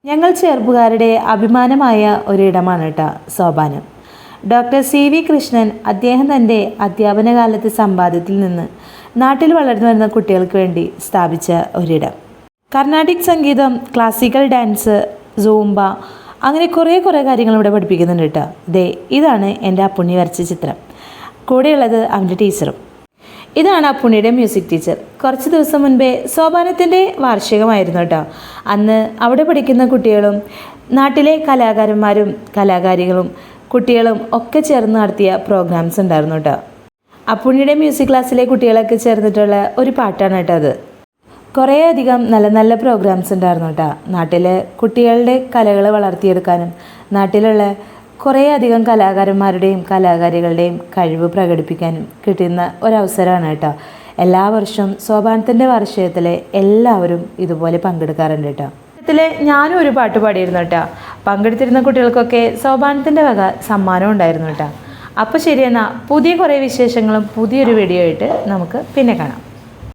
ഞങ്ങൾ ചെറുപ്പക്കാരുടെ അഭിമാനമായ ഒരിടമാണ് കേട്ടോ സോപാനം. ഡോക്ടർ CV കൃഷ്ണൻ അദ്ദേഹം തൻ്റെ അധ്യാപന കാലത്തെ സമ്പാദ്യത്തിൽ നിന്ന് നാട്ടിൽ വളർന്നു വരുന്ന കുട്ടികൾക്ക് വേണ്ടി സ്ഥാപിച്ച ഒരിടം. കർണാട്ടിക് സംഗീതം, ക്ലാസിക്കൽ ഡാൻസ്, സൂംബ, അങ്ങനെ കുറേ കാര്യങ്ങൾ ഇവിടെ പഠിപ്പിക്കുന്നുണ്ട് കേട്ടോ. ഇതാണ് എൻ്റെ അപ്പുണ്ണി വരച്ച ചിത്രം. കൂടെയുള്ളത് അവൻ്റെ ടീച്ചറും. ഇതാണ് അപ്പുണ്ണിയുടെ മ്യൂസിക് ടീച്ചർ. കുറച്ച് ദിവസം മുൻപേ സോപാനത്തിൻ്റെ വാർഷികമായിരുന്നു കേട്ടോ. അന്ന് അവിടെ പഠിക്കുന്ന കുട്ടികളും നാട്ടിലെ കലാകാരന്മാരും കലാകാരികളും കുട്ടികളും ഒക്കെ ചേർന്ന് നടത്തിയ പ്രോഗ്രാംസ് ഉണ്ടായിരുന്നു കേട്ടോ. അപ്പുണ്ണിയുടെ മ്യൂസിക് ക്ലാസ്സിലെ കുട്ടികളൊക്കെ ചേർന്നിട്ടുള്ള ഒരു പാട്ടാണ് കേട്ടോ അത്. കുറേയധികം നല്ല പ്രോഗ്രാംസ് ഉണ്ടായിരുന്നു കേട്ടോ. നാട്ടിലെ കുട്ടികളുടെ കലകൾ വളർത്തിയെടുക്കാനും നാട്ടിലുള്ള കുറേയധികം കലാകാരന്മാരുടെയും കലാകാരികളുടെയും കഴിവ് പ്രകടിപ്പിക്കാനും കിട്ടുന്ന ഒരവസരമാണ് കേട്ടോ. എല്ലാ വർഷവും സോപാനത്തിൻ്റെ വാർഷികത്തിൽ എല്ലാവരും ഇതുപോലെ പങ്കെടുക്കാറുണ്ട് കേട്ടോ. ഇതിൽ ഞാനും ഒരു പാട്ട് പാടിയിരുന്നു കേട്ടോ. പങ്കെടുത്തിരുന്ന കുട്ടികൾക്കൊക്കെ സോപാനത്തിൻ്റെ വക സമ്മാനം ഉണ്ടായിരുന്നു കേട്ടോ. അപ്പോൾ ശരി, എന്നാൽ പുതിയ കുറേ വിശേഷങ്ങളും പുതിയൊരു വീഡിയോ ആയിട്ട് നമുക്ക് പിന്നെ കാണാം.